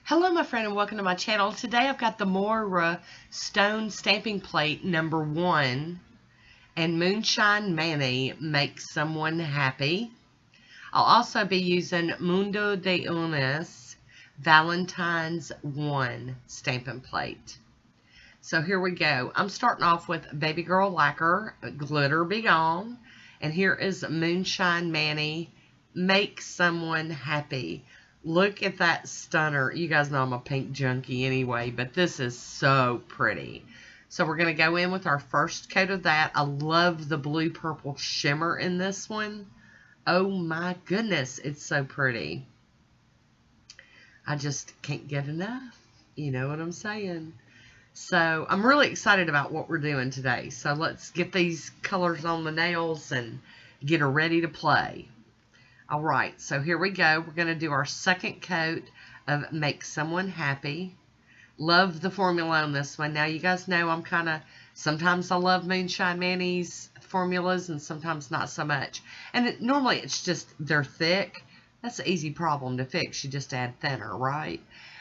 Hello my friend and welcome to my channel. Today I've got the Moyra stone stamping plate number 1 and Moonshine Mani Make Someone Happy. I'll also be using MdU Valentine's 1 stamping plate. So here we go. I'm starting off with Baby Girl Lacquer, Glitter Be Gone, and here is Moonshine Mani Make Someone Happy. Look at that stunner. You guys know I'm a pink junkie anyway, but this is so pretty. So we're going to go in with our first coat of that. I love the blue purple shimmer in this one. Oh my goodness, it's so pretty. I just can't get enough. You know what I'm saying? So I'm really excited about what we're doing today. So let's get these colors on the nails and get her ready to play. Alright, so here we go. We're going to do our second coat of Make Someone Happy. Love the formula on this one. Now, you guys know I'm kind of, sometimes I love Moonshine Mani's formulas and sometimes not so much. And normally it's just, they're thick. That's an easy problem to fix. You just add thinner, right?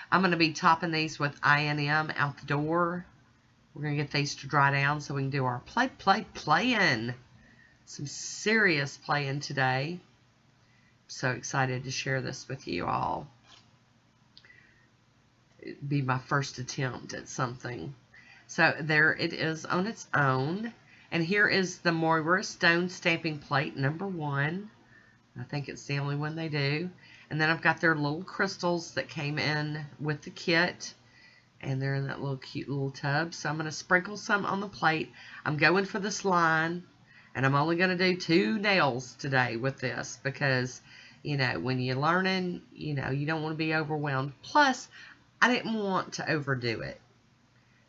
I'm going to be topping these with I&M out the door. We're going to get these to dry down so we can do our playing. Some serious playing today. So excited to share this with you all. It'd be my first attempt at something. So there it is on its own. And here is the Moyra Stone Stamping Plate number 1. I think it's the only one they do. And then I've got their little crystals that came in with the kit. And they're in that little cute little tub. So I'm going to sprinkle some on the plate. I'm going for this line. And I'm only going to do 2 nails today with this because, you know, when you're learning, you know, you don't want to be overwhelmed. Plus, I didn't want to overdo it.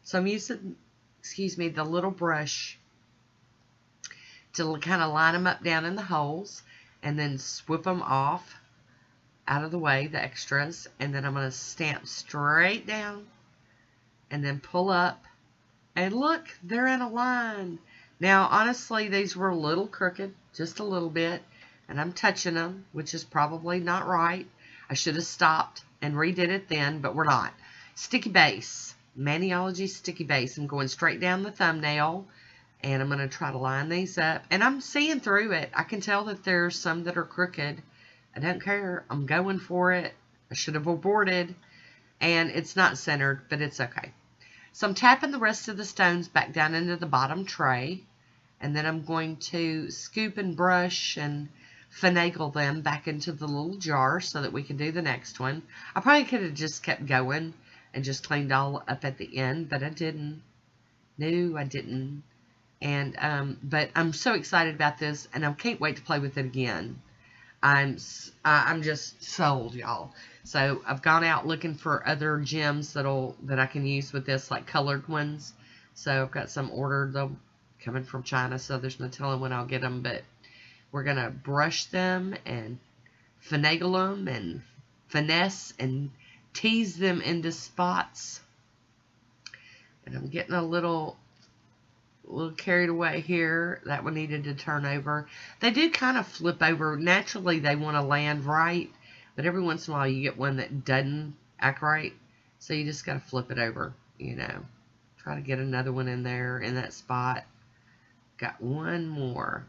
So I'm using, the little brush to kind of line them up down in the holes and then swoop them off out of the way, the extras. And then I'm going to stamp straight down and then pull up. And look, they're in a line. Now, honestly, these were a little crooked, just a little bit, and I'm touching them, which is probably not right. I should have stopped and redid it then, but we're not. Sticky base, Maniology sticky base. I'm going straight down the thumbnail, and I'm going to try to line these up, and I'm seeing through it. I can tell that there's some that are crooked. I don't care. I'm going for it. I should have aborted, and it's not centered, but it's okay. So I'm tapping the rest of the stones back down into the bottom tray. And then I'm going to scoop and brush and finagle them back into the little jar so that we can do the next one. I probably could have just kept going and just cleaned all up at the end, but I didn't. No, I didn't. And but I'm so excited about this, and I can't wait to play with it again. I'm just sold, y'all. So I've gone out looking for other gems that I can use with this, like colored ones. So I've got some ordered. They'll coming from China, so there's no telling when I'll get them. But we're gonna brush them and finagle them and finesse and tease them into spots. And I'm getting a little carried away here. That one needed to turn over. They do kind of flip over. Naturally, they want to land right, but every once in a while you get one that doesn't act right. So you just got to flip it over, you know. Try to get another one in there in that spot. Got one more.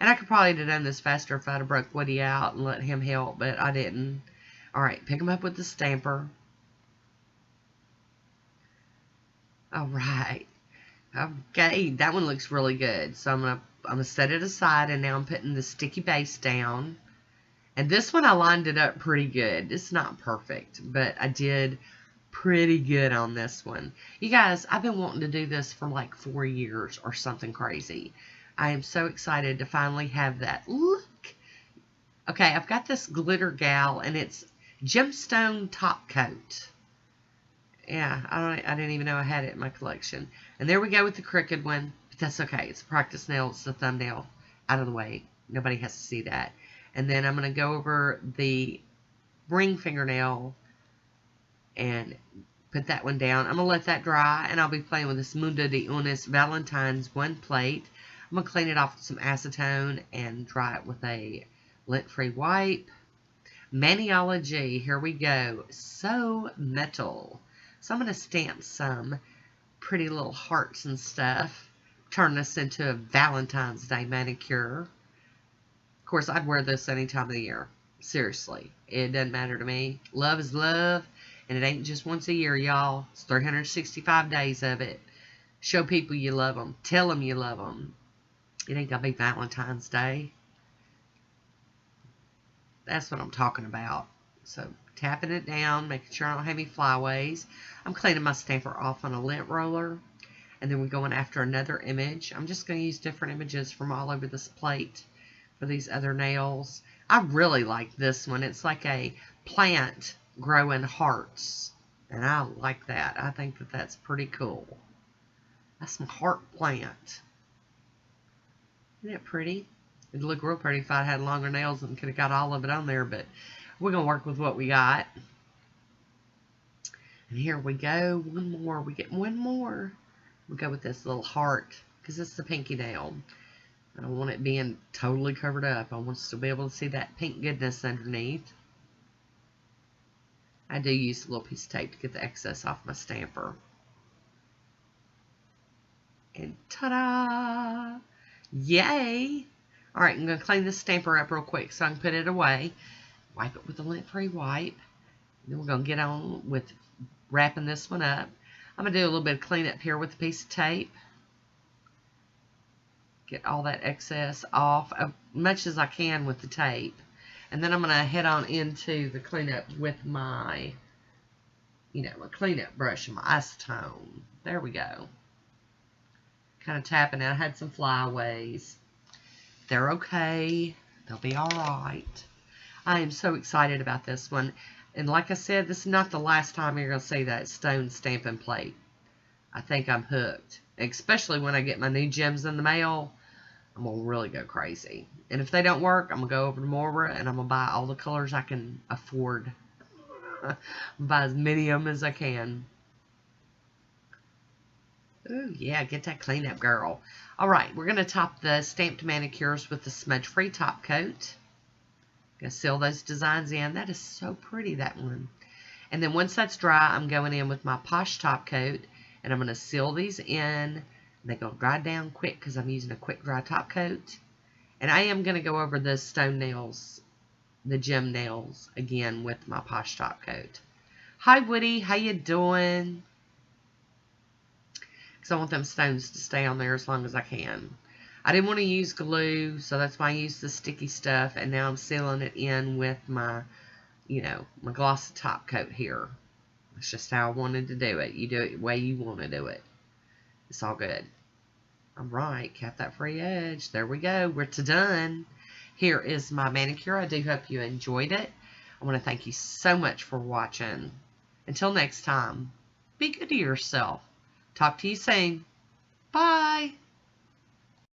And I could probably have done this faster if I'd have broke Woody out and let him help, but I didn't. Alright, pick them up with the stamper. Alright. Okay, that one looks really good. So I'm gonna set it aside, and now I'm putting the sticky base down. And this one I lined it up pretty good. It's not perfect, but I did pretty good on this one. You guys, I've been wanting to do this for like 4 years or something crazy. I am so excited to finally have that. Look. Okay, I've got this glitter gal, and it's gemstone top coat. Yeah, I didn't even know I had it in my collection. And there we go with the crooked one. But that's okay. It's a practice nail. It's the thumbnail. Out of the way. Nobody has to see that. And then I'm going to go over the ring fingernail and put that one down. I'm going to let that dry, and I'll be playing with this MdU Valentine's 1 plate. I'm going to clean it off with some acetone and dry it with a lint-free wipe. Maniology, here we go. So metal. So I'm going to stamp some pretty little hearts and stuff. Turn this into a Valentine's Day manicure. Of course, I'd wear this any time of the year. Seriously. It doesn't matter to me. Love is love. And it ain't just once a year, y'all. It's 365 days of it. Show people you love them. Tell them you love them. It ain't going to be Valentine's Day. That's what I'm talking about. So, tapping it down, making sure I don't have any flyaways. I'm cleaning my stamper off on a lint roller. And then we're going after another image. I'm just going to use different images from all over this plate for these other nails. I really like this one. It's like a plant growing hearts. And I like that. I think that that's pretty cool. That's some heart plant. Isn't it pretty? It'd look real pretty if I had longer nails and could have got all of it on there. But we're going to work with what we got. And here we go. One more. We get one more. We'll go with this little heart because it's the pinky nail. I don't want it being totally covered up. I want us to be able to see that pink goodness underneath. I do use a little piece of tape to get the excess off my stamper. And ta-da! Yay! Alright, I'm going to clean this stamper up real quick so I can put it away. Wipe it with a lint-free wipe. Then we're going to get on with wrapping this one up. I'm going to do a little bit of cleanup here with a piece of tape. Get all that excess off as much as I can with the tape. And then I'm going to head on into the cleanup with my, my cleanup brush and my acetone. There we go. Kind of tapping it. I had some flyaways. They're okay. They'll be alright. I am so excited about this one. And like I said, this is not the last time you're going to see that stone stamping plate. I think I'm hooked. Especially when I get my new gems in the mail. I'm going to really go crazy. And if they don't work, I'm going to go over to Moyra and I'm going to buy all the colors I can afford. Buy as many of them as I can. Ooh, yeah, get that cleanup, girl. Alright, we're going to top the stamped manicures with the smudge-free top coat. Going to seal those designs in. That is so pretty, that one. And then once that's dry, I'm going in with my Poshe top coat. And I'm going to seal these in. They're going to dry down quick because I'm using a quick dry top coat. And I am going to go over the stone nails, the gem nails, again with my Poshe top coat. Hi, Woody. How you doing? Because I want them stones to stay on there as long as I can. I didn't want to use glue, so that's why I used the sticky stuff. And now I'm sealing it in with my, my glossy top coat here. That's just how I wanted to do it. You do it the way you want to do it. It's all good. Alright, cap that free edge. There we go. We're done. Here is my manicure. I do hope you enjoyed it. I want to thank you so much for watching. Until next time, be good to yourself. Talk to you soon. Bye.